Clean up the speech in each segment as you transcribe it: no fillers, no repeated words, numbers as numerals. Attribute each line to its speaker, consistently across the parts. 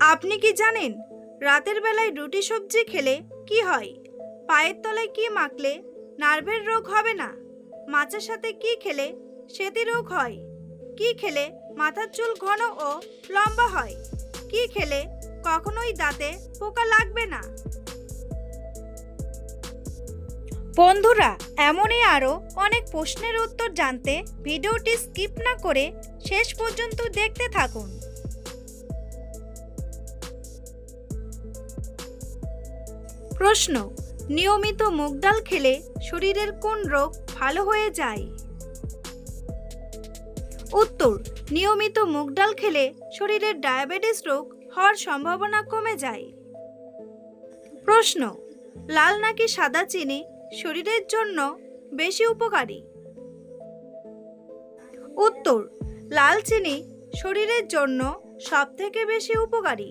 Speaker 1: আপনি কি জানেন রাতের বেলায় রুটি সবজি খেলে কি হয়? পায়ের তলায় কি মাখলে নার্ভের রোগ হবে না? মাছের সাথে কি খেলে সেতি রোগ হয়? কি খেলে মাথার চুল ঘন ও লম্বা হয়? কি খেলে কখনোই দাঁতে পোকা লাগবে না? বন্ধুরা, এমনই আরও অনেক প্রশ্নের উত্তর জানতে ভিডিওটি স্কিপ না করে শেষ পর্যন্ত দেখতে থাকুন। প্রশ্ন: নিয়মিত মুগ ডাল খেলে শরীরের কোন রোগ ভালো হয়ে যায়? উত্তর: নিয়মিত মুগ ডাল খেলে শরীরের ডায়াবেটিস রোগ হওয়ার সম্ভাবনা কমে যায়। প্রশ্ন: লাল নাকি সাদা চিনি শরীরের জন্য বেশি উপকারী? উত্তর: লাল চিনি শরীরের জন্য সবথেকে বেশি উপকারী।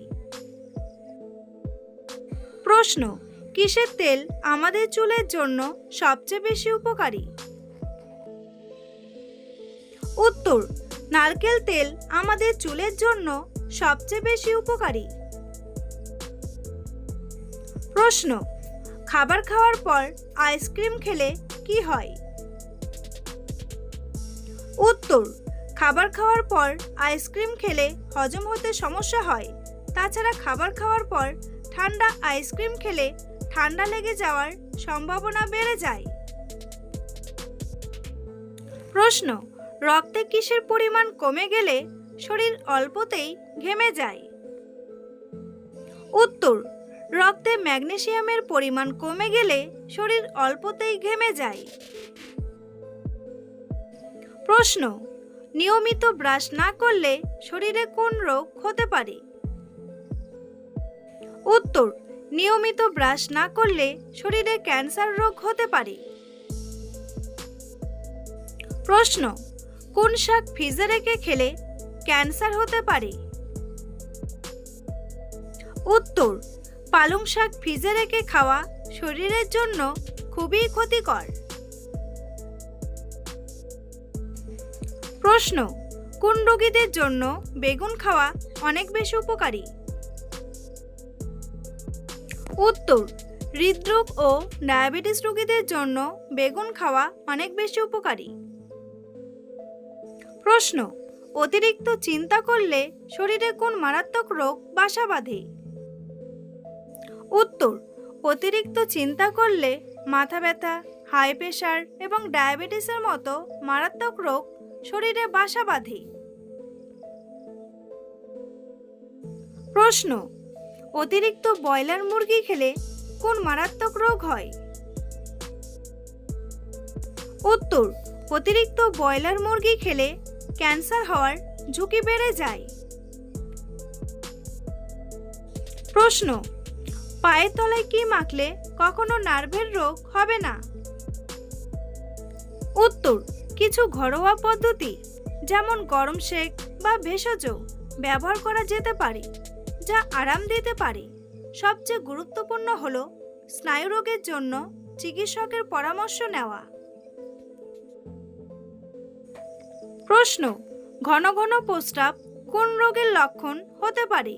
Speaker 1: প্রশ্ন: কিসের তেল আমাদের চুলের জন্য সবচেয়ে বেশি উপকারী? উত্তর: নারকেল তেল আমাদের চুলের জন্য সবচেয়ে বেশি উপকারী। প্রশ্ন: খাবার খাওয়ার পর আইসক্রিম খেলে কি হয়? উত্তর: খাবার খাওয়ার পর আইসক্রিম খেলে হজম হতে সমস্যা হয়। তাছাড়া খাবার খাওয়ার পর ঠান্ডা আইসক্রিম খেলে ঠান্ডা লেগে যাওয়ার সম্ভাবনা বেড়ে যায়। প্রশ্ন: রক্তে কিসের পরিমাণ কমে গেলে শরীর অল্পতেই ঘেমে যায়? উত্তর: রক্তে ম্যাগনেসিয়ামের পরিমাণ কমে গেলে শরীর অল্পতেই ঘেমে যায়। প্রশ্ন: নিয়মিত ব্রাশ না করলে শরীরে কোন রোগ হতে পারে? উত্তর: নিয়মিত ব্রাশ না করলে শরীরে ক্যান্সার রোগ হতে পারে। প্রশ্ন: কোন শাক ফ্রিজে রেখে খেলে ক্যান্সার হতে পারে? উত্তর: পালং শাক ফ্রিজে রেখে খাওয়া শরীরের জন্য খুবই ক্ষতিকর। প্রশ্ন: কোন রোগীদের জন্য বেগুন খাওয়া অনেক বেশি উপকারী? উত্তর: হৃদরোগ ও ডায়াবেটিস রোগীদের জন্য বেগুন খাওয়া অনেক বেশি উপকারী। প্রশ্ন: অতিরিক্ত চিন্তা করলে শরীরে কোন মারাত্মক রোগ বাসা বাঁধে? উত্তর: অতিরিক্ত চিন্তা করলে মাথা ব্যথা, হাই প্রেশার এবং ডায়াবেটিসের মতো মারাত্মক রোগ শরীরে বাসা বাঁধে। প্রশ্ন: অতিরিক্ত ব্রয়লার মুরগি খেলে কোন মারাত্মক রোগ হয়? উত্তর: অতিরিক্ত ব্রয়লার মুরগি খেলে ক্যান্সার হওয়ার ঝুঁকি বেড়ে যায়। প্রশ্ন: পায়ের তলায় কি মাখলে কখনো নার্ভের রোগ হবে না? উত্তর: কিছু ঘরোয়া পদ্ধতি যেমন গরম সেক বা ভেষজ ব্যবহার করা যেতে পারে, যা আরাম দিতে পারে। সবচেয়ে গুরুত্বপূর্ণ হলো স্নায়ুরোগের জন্য চিকিৎসকের পরামর্শ নেওয়া। প্রশ্ন: ঘন ঘন প্রস্রাব কোন রোগের লক্ষণ হতে পারে?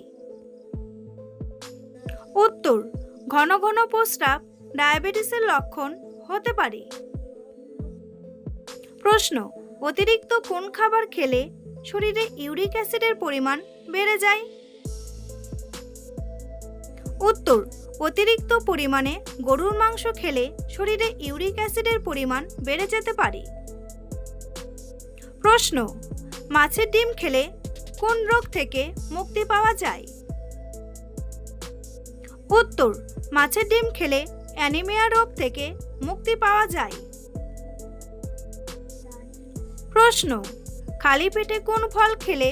Speaker 1: উত্তর: ঘন ঘন প্রস্রাব ডায়াবেটিসের লক্ষণ হতে পারে। প্রশ্ন: অতিরিক্ত কোন খাবার খেলে শরীরে ইউরিক অ্যাসিডের পরিমাণ বেড়ে যায়? উত্তর: অতিরিক্ত পরিমাণে গরুর মাংস খেলে শরীরে ইউরিক অ্যাসিডের পরিমাণ বেড়ে যেতে পারে। প্রশ্ন: মাছের ডিম খেলে কোন রোগ থেকে মুক্তি পাওয়া যায়? উত্তর: মাছের ডিম খেলে অ্যানিমিয়া রোগ থেকে মুক্তি পাওয়া যায়। প্রশ্ন: খালি পেটে কোন ফল খেলে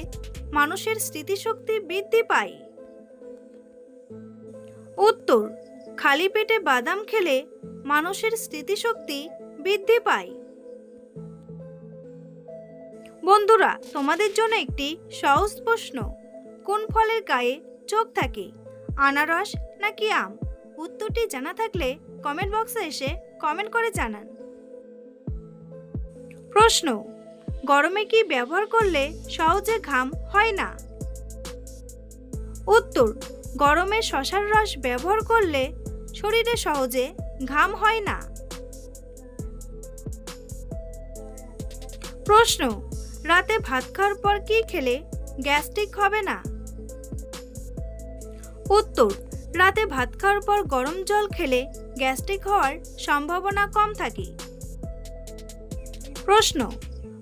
Speaker 1: মানুষের স্মৃতিশক্তি বৃদ্ধি পায়? উত্তর: খালি পেটে বাদাম খেলে মানুষের স্মৃতিশক্তি বৃদ্ধি পায়। বন্ধুরা, তোমাদের জন্য একটি সহজ প্রশ্ন: কোন ফলের গায়ে চোখ থাকে, আনারস নাকি আম? উত্তরটি জানা থাকলে কমেন্ট বক্সে এসে কমেন্ট করে জানান। প্রশ্ন: গরমে কি ব্যবহার করলে সহজে ঘাম হয় না? উত্তর, গরমে শসার রস ব্যবহার করলে শরীরে সহজে ঘাম হয় না। প্রশ্ন, রাতে ভাত খাওয়ার পর কি খেলে গ্যাস্ট্রিক হবে না? উত্তর, রাতে ভাত খাওয়ার পর গরম জল খেলে গ্যাস্ট্রিক হওয়ার সম্ভাবনা কম থাকে। প্রশ্ন,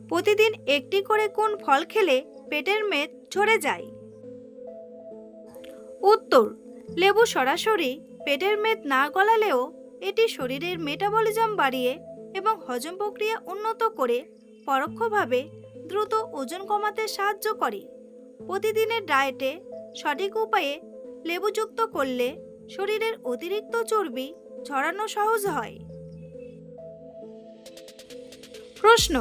Speaker 1: প্রতিদিন একটি করে কোন ফল খেলে পেটের মেদ ঝরে যায়? উত্তর, লেবু সরাসরি পেটের মেদ না গলালেও এটি শরীরের মেটাবলিজম বাড়িয়ে এবং হজম প্রক্রিয়া উন্নত করে পরোক্ষভাবে দ্রুত ওজন কমাতে সাহায্য করে। প্রতিদিনের ডায়েটে সঠিক উপায়ে লেবুযুক্ত করলে শরীরের অতিরিক্ত চর্বি ঝরানো সহজ হয়। প্রশ্ন,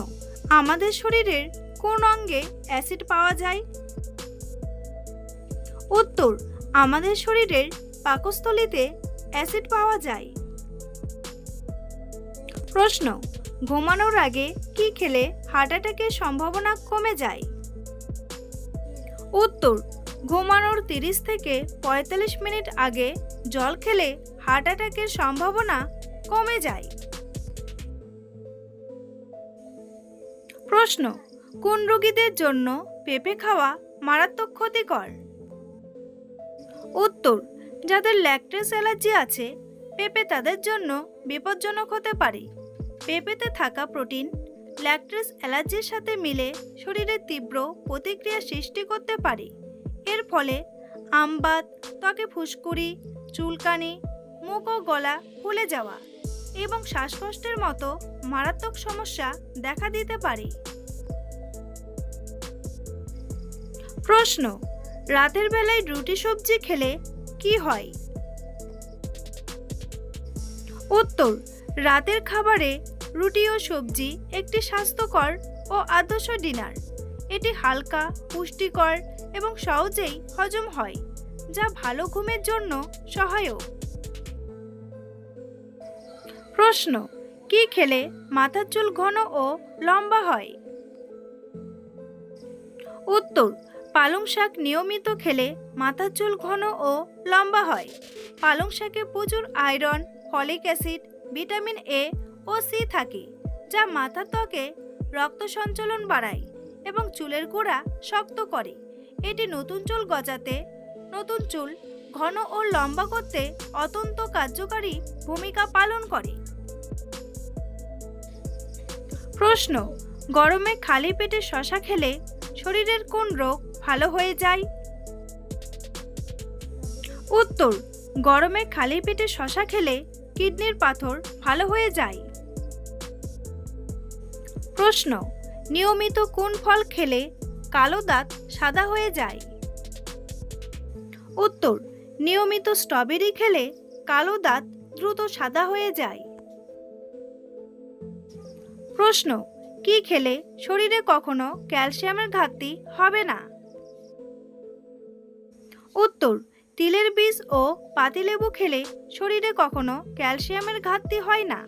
Speaker 1: আমাদের শরীরের কোন অঙ্গে অ্যাসিড পাওয়া যায়? উত্তর, আমাদের শরীরের পাকস্থলীতে অ্যাসিড পাওয়া যায়। প্রশ্ন, ঘুমানোর আগে কি খেলে হার্ট অ্যাটাকের সম্ভাবনা কমে যায়? উত্তর, ঘুমানোর 30 থেকে 45 মিনিট আগে জল খেলে হার্ট অ্যাটাকের সম্ভাবনা কমে যায়। প্রশ্ন, কোন রোগীদের জন্য পেঁপে খাওয়া মারাত্মক ক্ষতিকর? উত্তর, যাদের ল্যাকটোজ অ্যালার্জি আছে পেঁপে তাদের জন্য বিপজ্জনক হতে পারে। পেঁপেতে থাকা প্রোটিন ল্যাকটোজ অ্যালার্জির সাথে মিলে শরীরে তীব্র প্রতিক্রিয়া সৃষ্টি করতে পারে। এর ফলে আমবাত, ত্বকে ফুসকুড়ি, চুলকানি, মুখ ও গলা ফুলে যাওয়া এবং শ্বাসকষ্টের মতো মারাত্মক সমস্যা দেখা দিতে পারে। প্রশ্ন, রাতের বেলায় রুটি সবজি খেলে কি হয়? উত্তর, রাতের খাবারে রুটি ও সবজি একটি স্বাস্থ্যকর ও আদর্শ ডিনার। এটি হালকা, পুষ্টিকর এবং সহজেই হজম হয়, যা ভালো ঘুমের জন্য সহায়ক। প্রশ্ন, কি খেলে মাথার চুল ঘন ও লম্বা হয়? উত্তর, পালং শাক নিয়মিত খেলে মাথার চুল ঘন ও লম্বা হয়। পালং শাকে প্রচুর iron, folic acid, vitamin A ও সি থাকে, যা মাথার ত্বকে রক্ত সঞ্চালন বাড়ায় এবং চুলের গোড়া শক্ত করে। এটি নতুন চুল গজাতে, নতুন চুল ঘন ও লম্বা করতে অত্যন্ত কার্যকারী ভূমিকা পালন করে। প্রশ্ন, গরমে খালি পেটে শসা খেলে শরীরের কোন রোগ ভালো হয়ে যায়? উত্তর, গরমে খালি পেটে শসা খেলে কিডনির পাথর ভালো হয়ে যায়। প্রশ্ন, নিয়মিত কোন ফল খেলে কালো দাঁত সাদা হয়ে যায়? উত্তর, নিয়মিত স্ট্রবেরি খেলে কালো দাঁত দ্রুত সাদা হয়ে যায়। প্রশ্ন, কি খেলে শরীরে কখনো ক্যালসিয়ামের ঘাটতি হবে না? উত্তর, তিলের বীজ ও পাতিলেবু খেলে শরীরে কখনো ক্যালসিয়ামের ঘাটতি হয় না।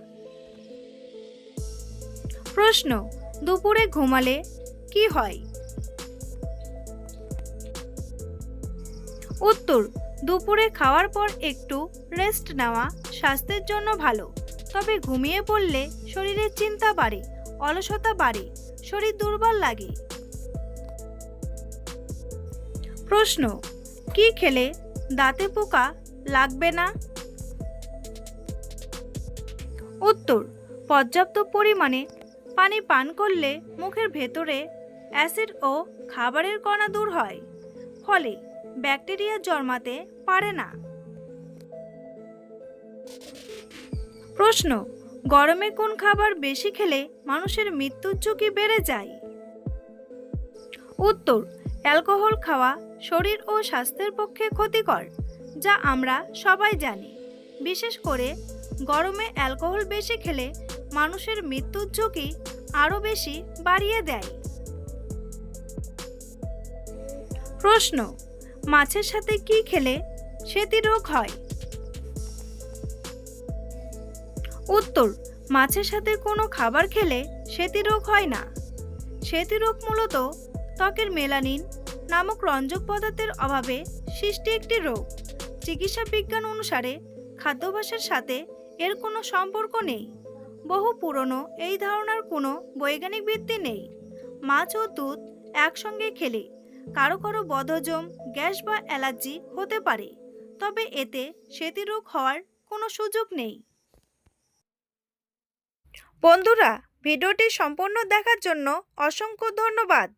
Speaker 1: প্রশ্ন, দুপুরে ঘুমালে কি হয়? উত্তর, দুপুরে খাওয়ার পর একটু রেস্ট নেওয়া স্বাস্থ্যের জন্য ভালো, তবে ঘুমিয়ে পড়লে শরীরের চিন্তা বাড়ে, অলসতা বাড়ে, শরীর দুর্বল লাগে। প্রশ্ন, কি খেলে দাঁতে পোকা লাগবে না? উত্তর, পর্যাপ্ত পরিমাণে পানি পান করলে মুখের ভেতরে অ্যাসিড ও খাবারের কণা দূর হয়, ফলে ব্যাকটেরিয়া জন্মাতে পারে না। প্রশ্ন, গরমে কোন খাবার বেশি খেলে মানুষের মৃত্যুর ঝুঁকি বেড়ে যায়? উত্তর, অ্যালকোহল খাওয়া শরীর ও স্বাস্থ্যের পক্ষে ক্ষতিকর, যা আমরা সবাই জানি। বিশেষ করে গরমে অ্যালকোহল বেশি খেলে মানুষের মৃত্যুর ঝুঁকি আরও বেশি বাড়িয়ে দেয়। প্রশ্ন, মাছের সাথে কি খেলে সেতি রোগ হয়? উত্তর, মাছের সাথে কোনো খাবার খেলে সেতি রোগ হয় না। সেতি রোগ মূলত ত্বকের মেলানিন নামক রঞ্জক পদার্থের অভাবে সৃষ্টি একটি রোগ। চিকিৎসা বিজ্ঞান অনুসারে খাদ্যাভ্যাসের সাথে এর কোনো সম্পর্ক নেই। বহু পুরনো এই ধারণার কোনো বৈজ্ঞানিক ভিত্তি নেই। মাছ ও দুধ একসঙ্গে খেলে কারো কারো বদহজম, গ্যাস বা অ্যালার্জি হতে পারে, তবে এতে সেতি রোগ হওয়ার কোনো সুযোগ নেই। বন্ধুরা, ভিডিওটি সম্পূর্ণ দেখার জন্য অসংখ্য ধন্যবাদ।